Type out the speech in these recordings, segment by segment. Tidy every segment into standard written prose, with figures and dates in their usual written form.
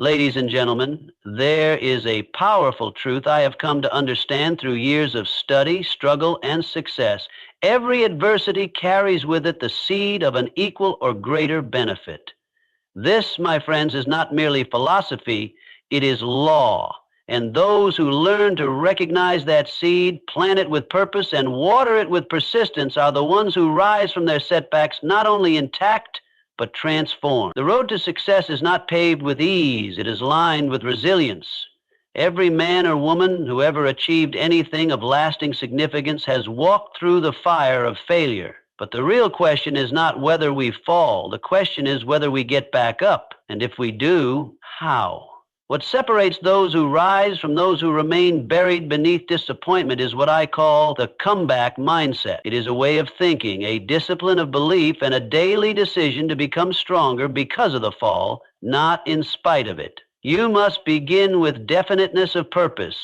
Ladies and gentlemen, there is a powerful truth I have come to understand through years of study, struggle, and success. Every adversity carries with it the seed of an equal or greater benefit. This, my friends, is not merely philosophy, it is law. And those who learn to recognize that seed, plant it with purpose, and water it with persistence are the ones who rise from their setbacks not only intact, but transformed. The road to success is not paved with ease, it is lined with resilience. Every man or woman who ever achieved anything of lasting significance has walked through the fire of failure. But the real question is not whether we fall. The question is whether we get back up. And if we do, how? What separates those who rise from those who remain buried beneath disappointment is what I call the comeback mindset. It is a way of thinking, a discipline of belief, and a daily decision to become stronger because of the fall, not in spite of it. You must begin with definiteness of purpose.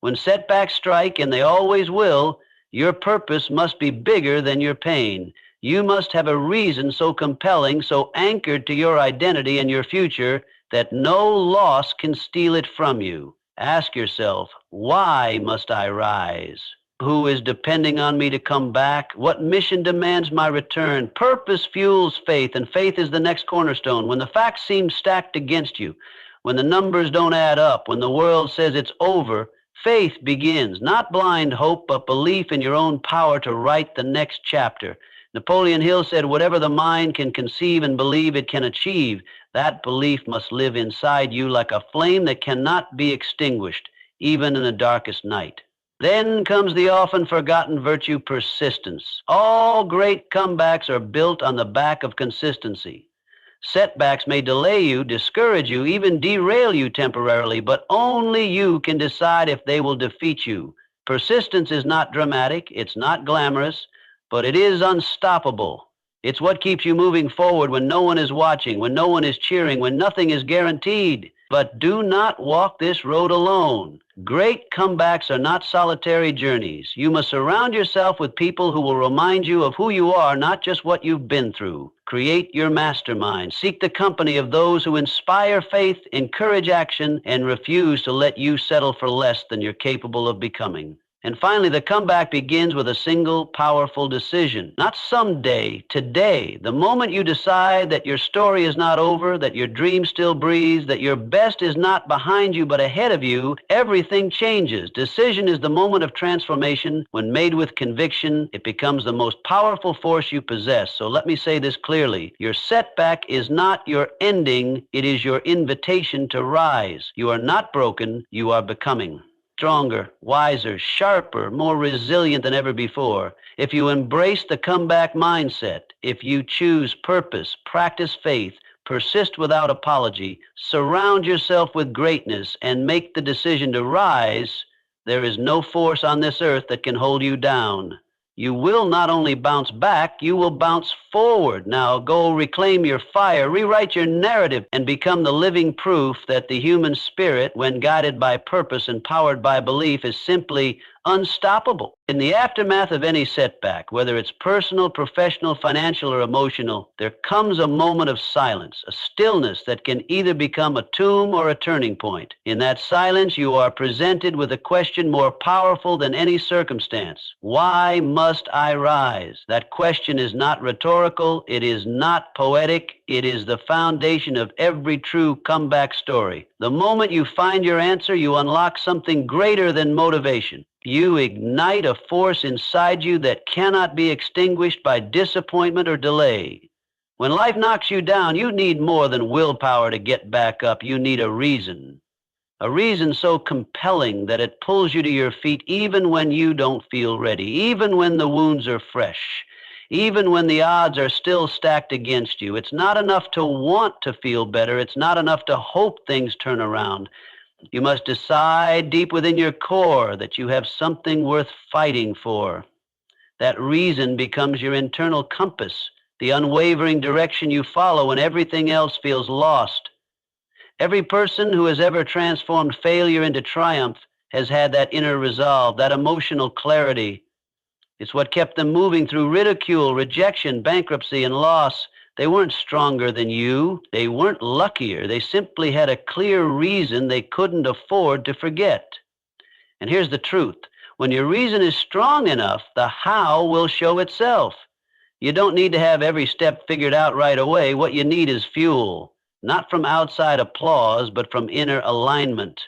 When setbacks strike, and they always will, your purpose must be bigger than your pain. You must have a reason so compelling, so anchored to your identity and your future, that no loss can steal it from you. Ask yourself, why must I rise? Who is depending on me to come back? What mission demands my return? Purpose fuels faith, and faith is the next cornerstone. When the facts seem stacked against you, when the numbers don't add up, when the world says it's over, faith begins. Not blind hope, but belief in your own power to write the next chapter. Napoleon Hill said, whatever the mind can conceive and believe it can achieve, that belief must live inside you like a flame that cannot be extinguished, even in the darkest night. Then comes the often forgotten virtue, persistence. All great comebacks are built on the back of consistency. Setbacks may delay you, discourage you, even derail you temporarily, but only you can decide if they will defeat you. Persistence is not dramatic, it's not glamorous, but it is unstoppable. It's what keeps you moving forward when no one is watching, when no one is cheering, when nothing is guaranteed. But do not walk this road alone. Great comebacks are not solitary journeys. You must surround yourself with people who will remind you of who you are, not just what you've been through. Create your mastermind. Seek the company of those who inspire faith, encourage action, and refuse to let you settle for less than you're capable of becoming. And finally, the comeback begins with a single powerful decision. Not someday, today. The moment you decide that your story is not over, that your dream still breathes, that your best is not behind you but ahead of you, everything changes. Decision is the moment of transformation. When made with conviction, it becomes the most powerful force you possess. So let me say this clearly. Your setback is not your ending. It is your invitation to rise. You are not broken. You are becoming stronger, wiser, sharper, more resilient than ever before. If you embrace the comeback mindset, if you choose purpose, practice faith, persist without apology, surround yourself with greatness, and make the decision to rise, there is no force on this earth that can hold you down. You will not only bounce back, you will bounce forward. Now go reclaim your fire, rewrite your narrative, and become the living proof that the human spirit, when guided by purpose and powered by belief, is simply unstoppable. In the aftermath of any setback, whether it's personal, professional, financial, or emotional, there comes a moment of silence, a stillness that can either become a tomb or a turning point. In that silence, you are presented with a question more powerful than any circumstance. Why must I rise? That question is not rhetorical, it is not poetic, it is the foundation of every true comeback story. The moment you find your answer, you unlock something greater than motivation. You ignite a force inside you that cannot be extinguished by disappointment or delay. When life knocks you down, you need more than willpower to get back up. You need a reason so compelling that it pulls you to your feet even when you don't feel ready, even when the wounds are fresh, even when the odds are still stacked against you. It's not enough to want to feel better. It's not enough to hope things turn around. You must decide deep within your core that you have something worth fighting for. That reason becomes your internal compass, the unwavering direction you follow when everything else feels lost. Every person who has ever transformed failure into triumph has had that inner resolve, that emotional clarity. It's what kept them moving through ridicule, rejection, bankruptcy, and loss. They weren't stronger than you. They weren't luckier. They simply had a clear reason they couldn't afford to forget. And here's the truth. When your reason is strong enough, the how will show itself. You don't need to have every step figured out right away. What you need is fuel, not from outside applause, but from inner alignment.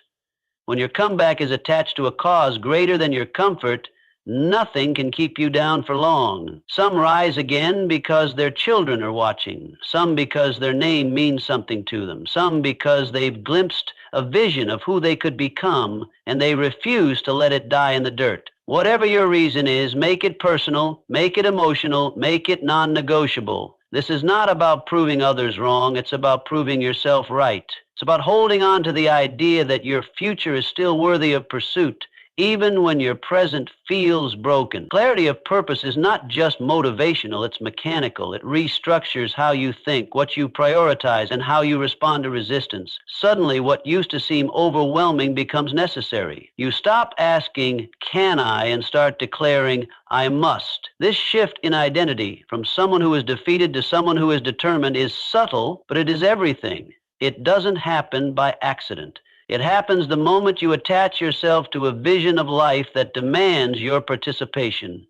When your comeback is attached to a cause greater than your comfort, nothing can keep you down for long. Some rise again because their children are watching. Some because their name means something to them. Some because they've glimpsed a vision of who they could become, and they refuse to let it die in the dirt. Whatever your reason is, make it personal, make it emotional, make it non-negotiable. This is not about proving others wrong. It's about proving yourself right. It's about holding on to the idea that your future is still worthy of pursuit, even when your present feels broken. Clarity of purpose is not just motivational, it's mechanical. It restructures how you think, what you prioritize, and how you respond to resistance. Suddenly, what used to seem overwhelming becomes necessary. You stop asking, "Can I?" and start declaring, "I must." This shift in identity from someone who is defeated to someone who is determined is subtle, but it is everything. It doesn't happen by accident. It happens the moment you attach yourself to a vision of life that demands your participation,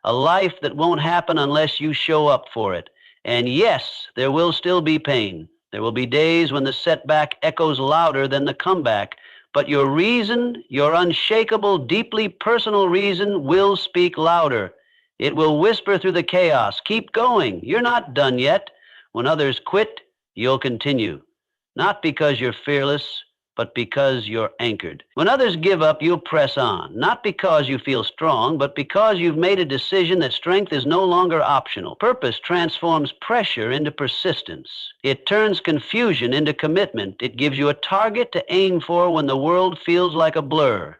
a life that won't happen unless you show up for it. And yes, there will still be pain. There will be days when the setback echoes louder than the comeback, but your reason, your unshakable, deeply personal reason, will speak louder. It will whisper through the chaos, "Keep going, you're not done yet." When others quit, you'll continue. Not because you're fearless, but because you're anchored. When others give up, you'll press on, not because you feel strong, but because you've made a decision that strength is no longer optional. Purpose transforms pressure into persistence. It turns confusion into commitment. It gives you a target to aim for when the world feels like a blur.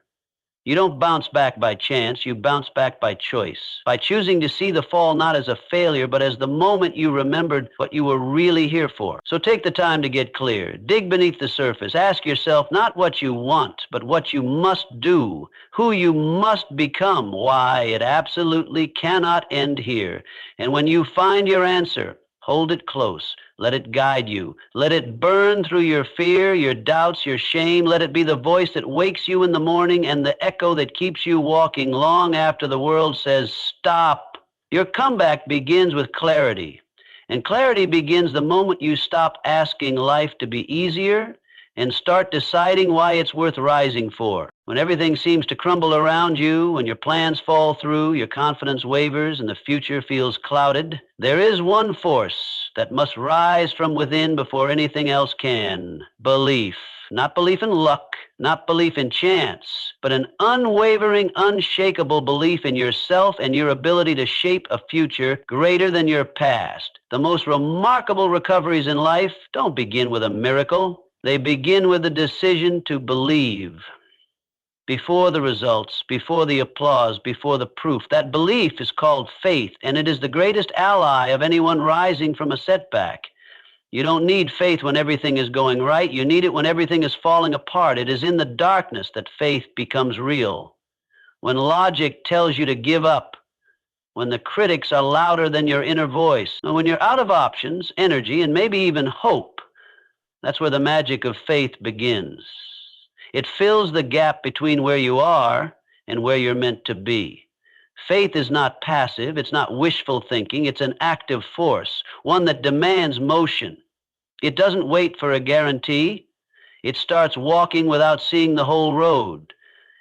You don't bounce back by chance, you bounce back by choice. By choosing to see the fall not as a failure, but as the moment you remembered what you were really here for. So take the time to get clear. Dig beneath the surface. Ask yourself not what you want, but what you must do, who you must become, why it absolutely cannot end here. And when you find your answer, hold it close. Let it guide you. Let it burn through your fear, your doubts, your shame. Let it be the voice that wakes you in the morning and the echo that keeps you walking long after the world says, "Stop." Your comeback begins with clarity. And clarity begins the moment you stop asking life to be easier and start deciding why it's worth rising for. When everything seems to crumble around you, when your plans fall through, your confidence wavers, and the future feels clouded, there is one force that must rise from within before anything else can. Belief. Not belief in luck, not belief in chance, but an unwavering, unshakable belief in yourself and your ability to shape a future greater than your past. The most remarkable recoveries in life don't begin with a miracle. They begin with a decision to believe. Before the results, before the applause, before the proof. That belief is called faith, and it is the greatest ally of anyone rising from a setback. You don't need faith when everything is going right. You need it when everything is falling apart. It is in the darkness that faith becomes real. When logic tells you to give up, when the critics are louder than your inner voice, and when you're out of options, energy, and maybe even hope, that's where the magic of faith begins. It fills the gap between where you are and where you're meant to be. Faith is not passive. It's not wishful thinking. It's an active force, one that demands motion. It doesn't wait for a guarantee. It starts walking without seeing the whole road.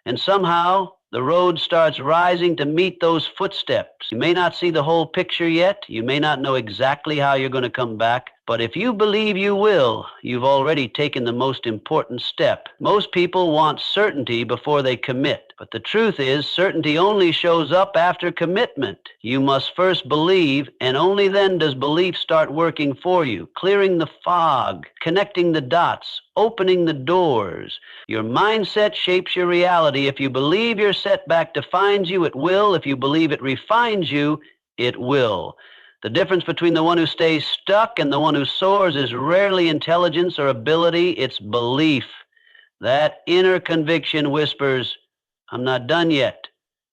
And somehow, the road starts rising to meet those footsteps. You may not see the whole picture yet. You may not know exactly how you're going to come back. But if you believe you will, you've already taken the most important step. Most people want certainty before they commit. But the truth is, certainty only shows up after commitment. You must first believe, and only then does belief start working for you, clearing the fog, connecting the dots, opening the doors. Your mindset shapes your reality. If you believe your setback defines you, it will. If you believe it refines you, it will. The difference between the one who stays stuck and the one who soars is rarely intelligence or ability, it's belief. That inner conviction whispers, "I'm not done yet."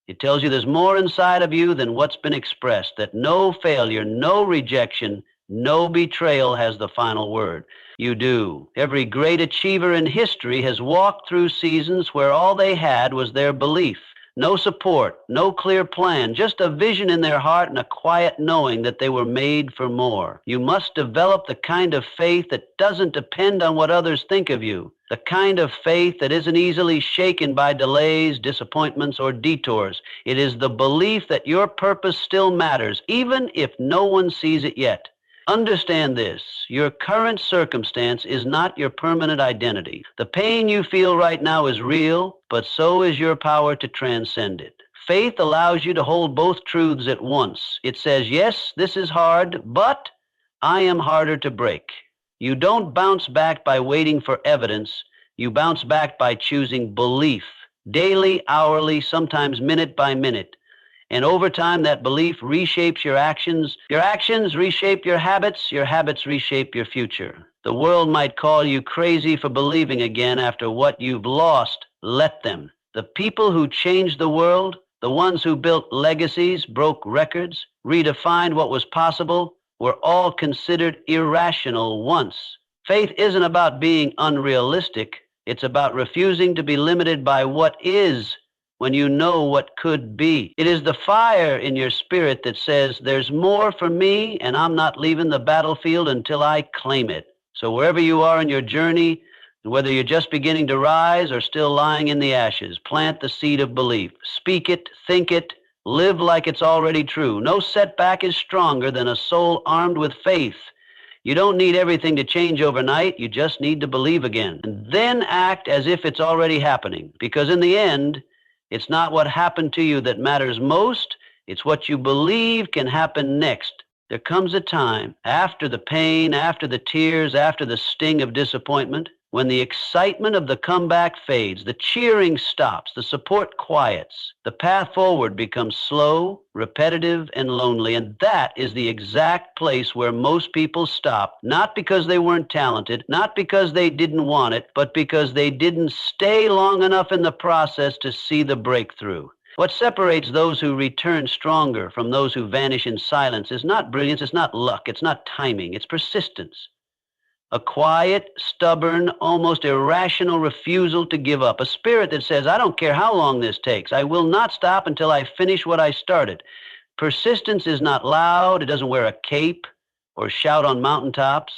It tells you there's more inside of you than what's been expressed, that no failure, no rejection, No betrayal has the final word. You do. Every great achiever in history has walked through seasons where all they had was their belief. No support, no clear plan, just a vision in their heart and a quiet knowing that they were made for more. You must develop the kind of faith that doesn't depend on what others think of you. The kind of faith that isn't easily shaken by delays, disappointments, or detours. It is the belief that your purpose still matters, even if no one sees it yet. Understand this, your current circumstance is not your permanent identity. The pain you feel right now is real, but so is your power to transcend it. Faith allows you to hold both truths at once. It says, yes, this is hard, but I am harder to break. You don't bounce back by waiting for evidence. You bounce back by choosing belief, daily, hourly, sometimes minute by minute. And over time, that belief reshapes your actions. Your actions reshape your habits reshape your future. The world might call you crazy for believing again after what you've lost. Let them. The people who changed the world, the ones who built legacies, broke records, redefined what was possible, were all considered irrational once. Faith isn't about being unrealistic. It's about refusing to be limited by what is when you know what could be. It is the fire in your spirit that says, there's more for me, and I'm not leaving the battlefield until I claim it. So wherever you are in your journey, whether you're just beginning to rise or still lying in the ashes, plant the seed of belief. Speak it, think it, live like it's already true. No setback is stronger than a soul armed with faith. You don't need everything to change overnight. You just need to believe again. And then act as if it's already happening. Because in the end, it's not what happened to you that matters most. It's what you believe can happen next. There comes a time after the pain, after the tears, after the sting of disappointment, when the excitement of the comeback fades, the cheering stops, the support quiets, the path forward becomes slow, repetitive, and lonely. And that is the exact place where most people stop, not because they weren't talented, not because they didn't want it, but because they didn't stay long enough in the process to see the breakthrough. What separates those who return stronger from those who vanish in silence is not brilliance, it's not luck, it's not timing, it's persistence. A quiet, stubborn, almost irrational refusal to give up. A spirit that says, I don't care how long this takes. I will not stop until I finish what I started. Persistence is not loud. It doesn't wear a cape or shout on mountaintops.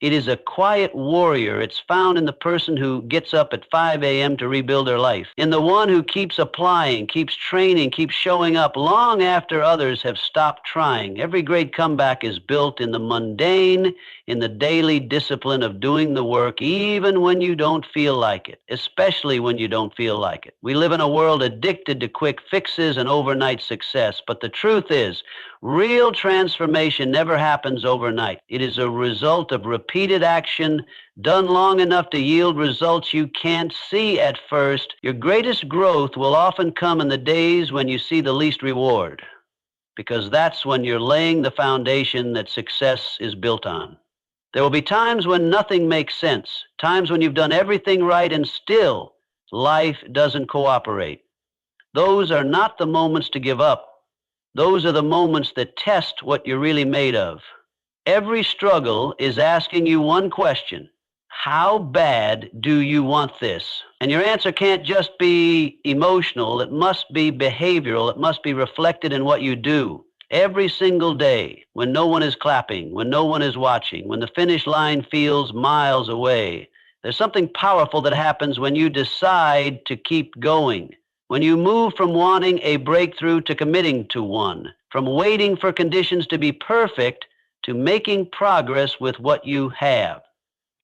It is a quiet warrior. It's found in the person who gets up at 5 a.m. to rebuild their life, in the one who keeps applying, keeps training, keeps showing up long after others have stopped trying. Every great comeback is built in the mundane, in the daily discipline of doing the work, even when you don't feel like it, especially when you don't feel like it. We live in a world addicted to quick fixes and overnight success, but the truth is, real transformation never happens overnight. It is a result of repeated action done long enough to yield results you can't see at first. Your greatest growth will often come in the days when you see the least reward, because that's when you're laying the foundation that success is built on. There will be times when nothing makes sense, times when you've done everything right and still life doesn't cooperate. Those are not the moments to give up. Those are the moments that test what you're really made of. Every struggle is asking you one question: how bad do you want this? And your answer can't just be emotional. It must be behavioral. It must be reflected in what you do. Every single day, when no one is clapping, when no one is watching, when the finish line feels miles away, there's something powerful that happens when you decide to keep going. When you move from wanting a breakthrough to committing to one, from waiting for conditions to be perfect to making progress with what you have.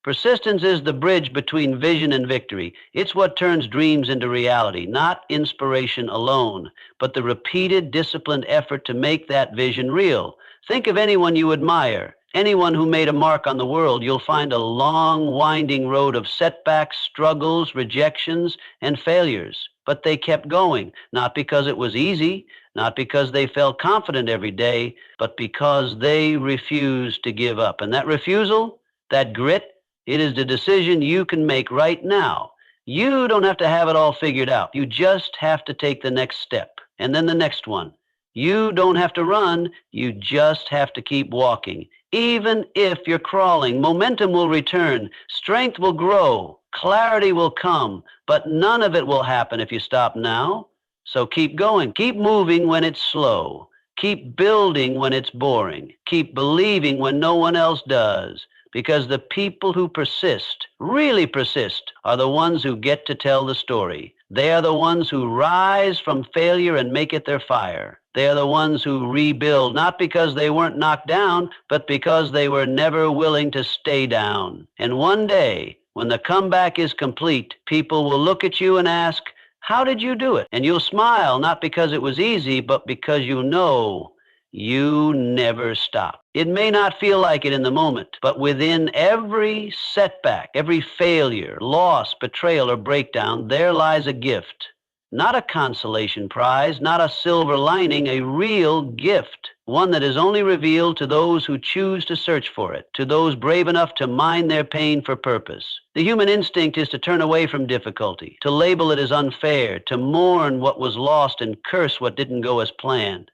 Persistence is the bridge between vision and victory. It's what turns dreams into reality, not inspiration alone, but the repeated, disciplined effort to make that vision real. Think of anyone you admire, anyone who made a mark on the world. You'll find a long, winding road of setbacks, struggles, rejections, and failures. But they kept going, not because it was easy, not because they felt confident every day, but because they refused to give up. And that refusal, that grit, it is the decision you can make right now. You don't have to have it all figured out. You just have to take the next step, and then the next one. You don't have to run. You just have to keep walking. Even if you're crawling, momentum will return, strength will grow, clarity will come, but none of it will happen if you stop now. So keep going. Keep moving when it's slow. Keep building when it's boring. Keep believing when no one else does. Because the people who persist, really persist, are the ones who get to tell the story. They are the ones who rise from failure and make it their fire. They are the ones who rebuild, not because they weren't knocked down, but because they were never willing to stay down. And one day, when the comeback is complete, people will look at you and ask, "How did you do it?" And you'll smile, not because it was easy, but because you know you never stop. It may not feel like it in the moment, but within every setback, every failure, loss, betrayal, or breakdown, there lies a gift. Not a consolation prize, not a silver lining, a real gift. One that is only revealed to those who choose to search for it, to those brave enough to mine their pain for purpose. The human instinct is to turn away from difficulty, to label it as unfair, to mourn what was lost and curse what didn't go as planned.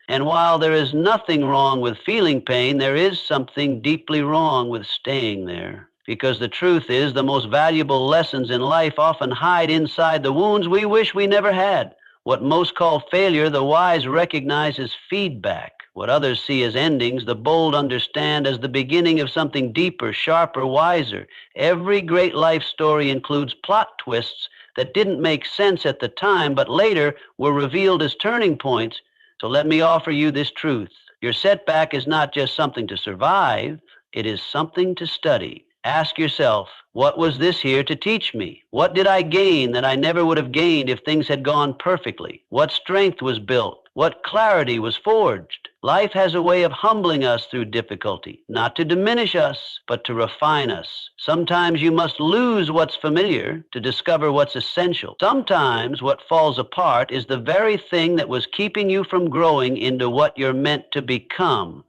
And while there is nothing wrong with feeling pain, there is something deeply wrong with staying there. Because the truth is, the most valuable lessons in life often hide inside the wounds we wish we never had. What most call failure, the wise recognize as feedback. What others see as endings, the bold understand as the beginning of something deeper, sharper, wiser. Every great life story includes plot twists that didn't make sense at the time, but later were revealed as turning points. So let me offer you this truth. Your setback is not just something to survive, it is something to study. Ask yourself, what was this here to teach me? What did I gain that I never would have gained if things had gone perfectly? What strength was built? What clarity was forged? Life has a way of humbling us through difficulty, not to diminish us, but to refine us. Sometimes you must lose what's familiar to discover what's essential. Sometimes what falls apart is the very thing that was keeping you from growing into what you're meant to become.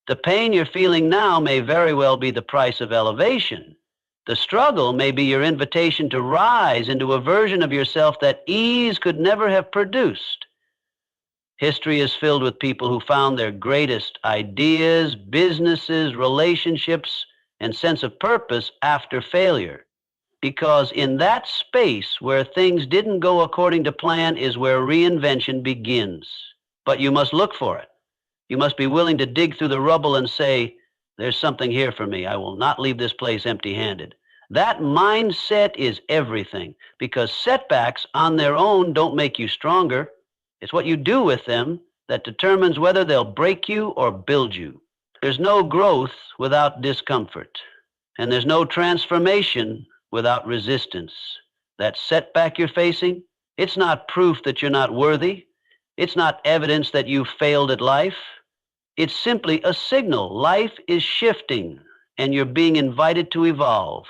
The pain you're feeling now may very well be the price of elevation. The struggle may be your invitation to rise into a version of yourself that ease could never have produced. History is filled with people who found their greatest ideas, businesses, relationships, and sense of purpose after failure. Because in that space where things didn't go according to plan is where reinvention begins. But you must look for it. You must be willing to dig through the rubble and say, "There's something here for me. I will not leave this place empty-handed." That mindset is everything, because setbacks on their own don't make you stronger. It's what you do with them that determines whether they'll break you or build you. There's no growth without discomfort, and there's no transformation without resistance. That setback you're facing, it's not proof that you're not worthy. It's not evidence that you've failed at life. It's simply a signal. Life is shifting, and you're being invited to evolve.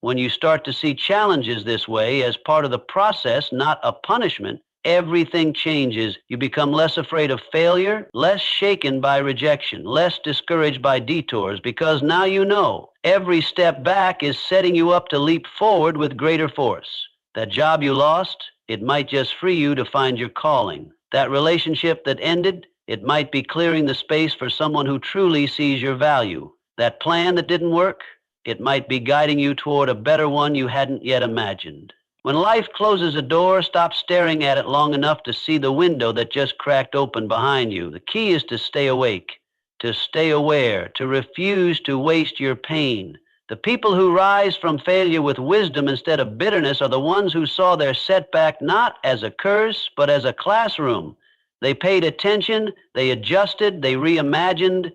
When you start to see challenges this way as part of the process, not a punishment, everything changes. You become less afraid of failure, less shaken by rejection, less discouraged by detours, because now you know every step back is setting you up to leap forward with greater force. That job you lost, it might just free you to find your calling. That relationship that ended, it might be clearing the space for someone who truly sees your value. That plan that didn't work, it might be guiding you toward a better one you hadn't yet imagined. When life closes a door, stop staring at it long enough to see the window that just cracked open behind you. The key is to stay awake, to stay aware, to refuse to waste your pain. The people who rise from failure with wisdom instead of bitterness are the ones who saw their setback not as a curse, but as a classroom. They paid attention, they adjusted, they reimagined,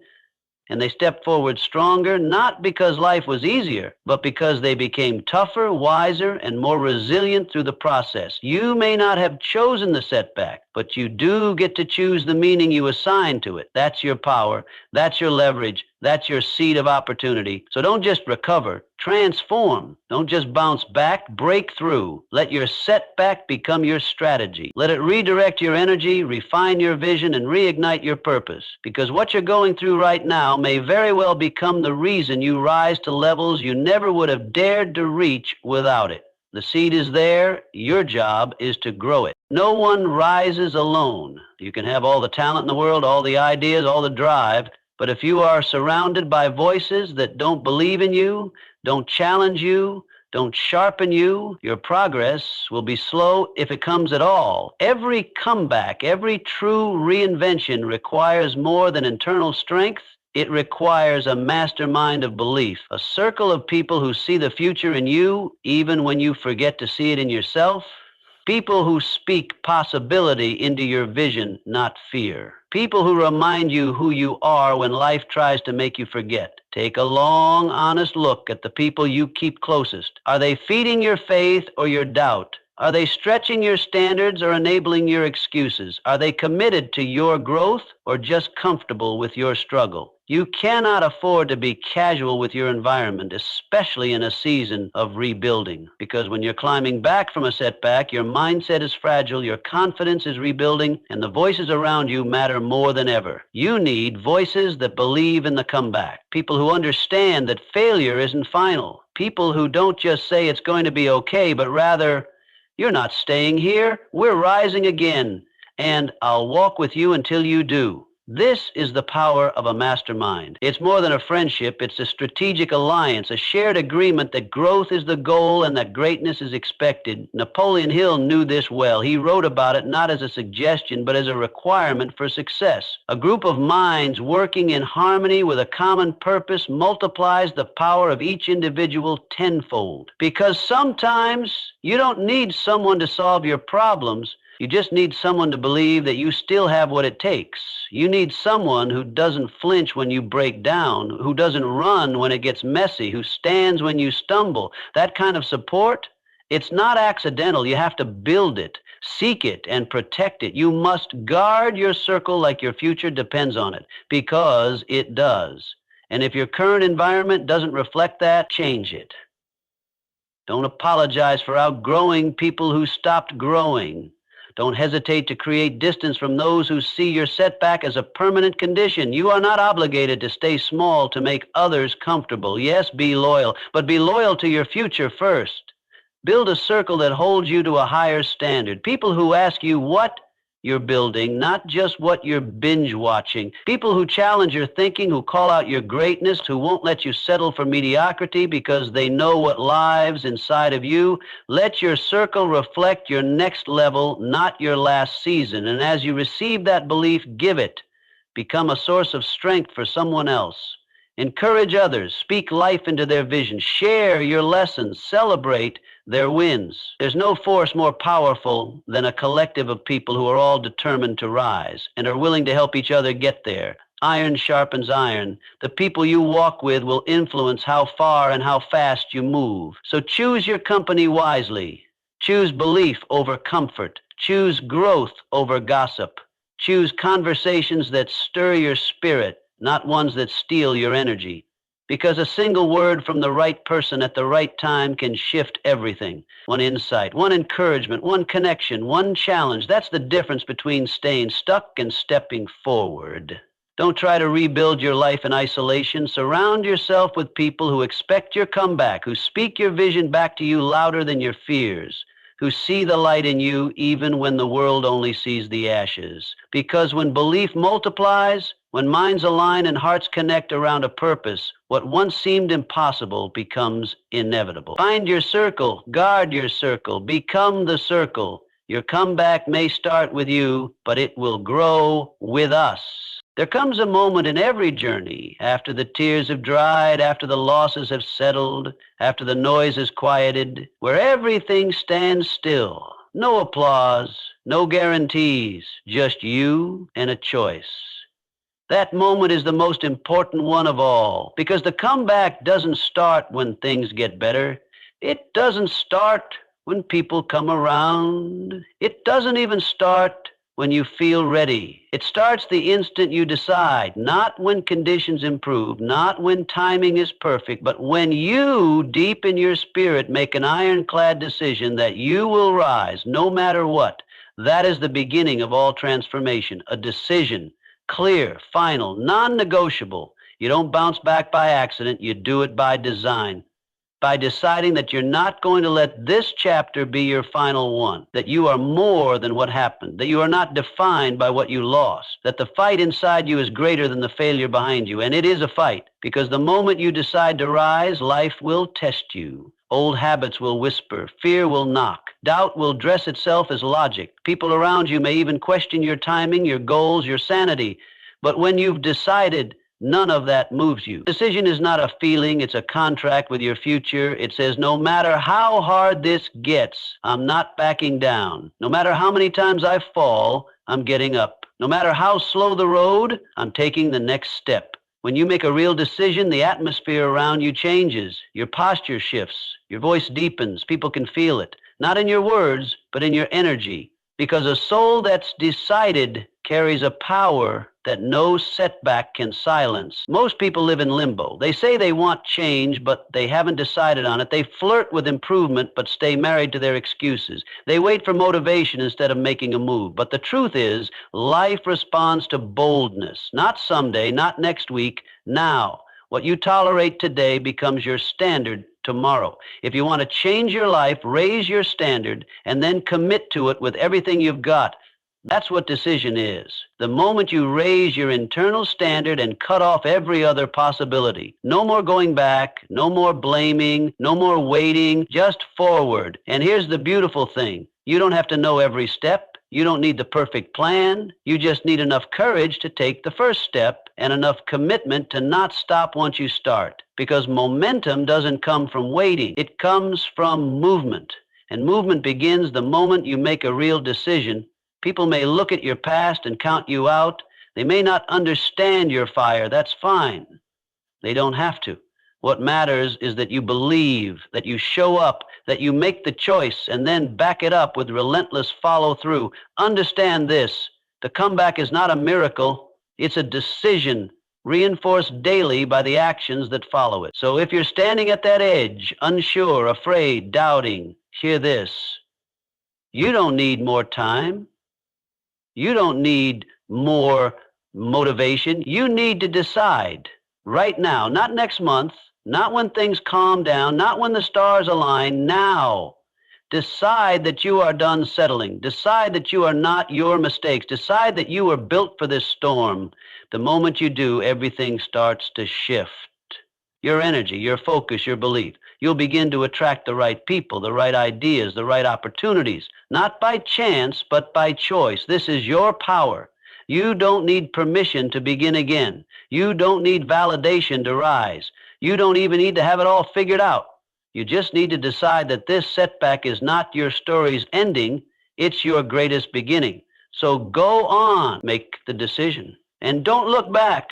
and they stepped forward stronger, not because life was easier, but because they became tougher, wiser, and more resilient through the process. You may not have chosen the setback, but you do get to choose the meaning you assign to it. That's your power. That's your leverage. That's your seed of opportunity. So don't just recover, transform. Don't just bounce back, break through. Let your setback become your strategy. Let it redirect your energy, refine your vision, and reignite your purpose. Because what you're going through right now may very well become the reason you rise to levels you never would have dared to reach without it. The seed is there. Your job is to grow it. No one rises alone. You can have all the talent in the world, all the ideas, all the drive, But if you are surrounded by voices that don't believe in you, don't challenge you, don't sharpen you, your progress will be slow if it comes at all. Every comeback, every true reinvention requires more than internal strength. It requires a mastermind of belief, a circle of people who see the future in you even when you forget to see it in yourself. People who speak possibility into your vision, not fear. People who remind you who you are when life tries to make you forget. Take a long, honest look at the people you keep closest. Are they feeding your faith or your doubt? Are they stretching your standards or enabling your excuses? Are they committed to your growth or just comfortable with your struggle? You cannot afford to be casual with your environment, especially in a season of rebuilding, because when you're climbing back from a setback, your mindset is fragile, your confidence is rebuilding, and the voices around you matter more than ever. You need voices that believe in the comeback, people who understand that failure isn't final, people who don't just say it's going to be okay, but rather, you're not staying here, we're rising again, and I'll walk with you until you do. This is the power of a mastermind. It's more than a friendship, it's a strategic alliance, a shared agreement that growth is the goal and that greatness is expected. Napoleon Hill knew this well. He wrote about it not as a suggestion, but as a requirement for success. A group of minds working in harmony with a common purpose multiplies the power of each individual tenfold. Because sometimes you don't need someone to solve your problems. You just need someone to believe that you still have what it takes. You need someone who doesn't flinch when you break down, who doesn't run when it gets messy, who stands when you stumble. That kind of support, it's not accidental. You have to build it, seek it, and protect it. You must guard your circle like your future depends on it, because it does. And if your current environment doesn't reflect that, change it. Don't apologize for outgrowing people who stopped growing. Don't hesitate to create distance from those who see your setback as a permanent condition. You are not obligated to stay small to make others comfortable. Yes, be loyal, but be loyal to your future first. Build a circle that holds you to a higher standard. People who ask you what you're building, not just what you're binge watching. People who challenge your thinking, who call out your greatness, who won't let you settle for mediocrity because they know what lives inside of you. Let your circle reflect your next level, not your last season. And as you receive that belief, give it. Become a source of strength for someone else. Encourage others, speak life into their vision, share your lessons, celebrate their wins. There's no force more powerful than a collective of people who are all determined to rise and are willing to help each other get there. Iron sharpens iron. The people you walk with will influence how far and how fast you move. So choose your company wisely. Choose belief over comfort. Choose growth over gossip. Choose conversations that stir your spirit, not ones that steal your energy. Because a single word from the right person at the right time can shift everything. One insight, one encouragement, one connection, one challenge. That's the difference between staying stuck and stepping forward. Don't try to rebuild your life in isolation. Surround yourself with people who expect your comeback, who speak your vision back to you louder than your fears, who see the light in you even when the world only sees the ashes. Because when belief multiplies, when minds align and hearts connect around a purpose, what once seemed impossible becomes inevitable. Find your circle, guard your circle, become the circle. Your comeback may start with you, but it will grow with us. There comes a moment in every journey, after the tears have dried, after the losses have settled, after the noise has quieted, where everything stands still. No applause, no guarantees, just you and a choice. That moment is the most important one of all, because the comeback doesn't start when things get better. It doesn't start when people come around. It doesn't even start when you feel ready. It starts the instant you decide, not when conditions improve, not when timing is perfect, but when you, deep in your spirit, make an ironclad decision that you will rise no matter what. That is the beginning of all transformation, a decision. Clear, final, non-negotiable. You don't bounce back by accident, you do it by design. by deciding that you're not going to let this chapter be your final one, that you are more than what happened, that you are not defined by what you lost, that the fight inside you is greater than the failure behind you. And it is a fight, because the moment you decide to rise, life will test you. Old habits will whisper, fear will knock, doubt will dress itself as logic. People around you may even question your timing, your goals, your sanity. But when you've decided, none of that moves you. Decision is not a feeling, it's a contract with your future. It says, no matter how hard this gets, I'm not backing down. No matter how many times I fall, I'm getting up. No matter how slow the road, I'm taking the next step. When you make a real decision, the atmosphere around you changes. Your posture shifts. Your voice deepens. People can feel it. Not in your words, but in your energy. Because a soul that's decided carries a power that no setback can silence. Most people live in limbo. They say they want change, but they haven't decided on it. They flirt with improvement, but stay married to their excuses. They wait for motivation instead of making a move. But the truth is, life responds to boldness. Not someday, not next week, now. What you tolerate today becomes your standard tomorrow. If you want to change your life, raise your standard and then commit to it with everything you've got. That's what decision is. The moment you raise your internal standard and cut off every other possibility. No more going back, no more blaming, no more waiting, just forward. And here's the beautiful thing. You don't have to know every step. You don't need the perfect plan. You just need enough courage to take the first step and enough commitment to not stop once you start. Because momentum doesn't come from waiting. It comes from movement. And movement begins the moment you make a real decision. People may look at your past and count you out. They may not understand your fire. That's fine. They don't have to. What matters is that you believe, that you show up, that you make the choice, and then back it up with relentless follow-through. Understand this. The comeback is not a miracle. It's a decision reinforced daily by the actions that follow it. So if you're standing at that edge, unsure, afraid, doubting, hear this. You don't need more time. You don't need more motivation. You need to decide right now, not next month, not when things calm down, not when the stars align, now. Decide that you are done settling. Decide that you are not your mistakes. Decide that you were built for this storm. The moment you do, everything starts to shift. Your energy, your focus, your belief. You'll begin to attract the right people, the right ideas, the right opportunities, not by chance, but by choice. This is your power. You don't need permission to begin again. You don't need validation to rise. You don't even need to have it all figured out. You just need to decide that this setback is not your story's ending. It's your greatest beginning. So go on, make the decision, and don't look back.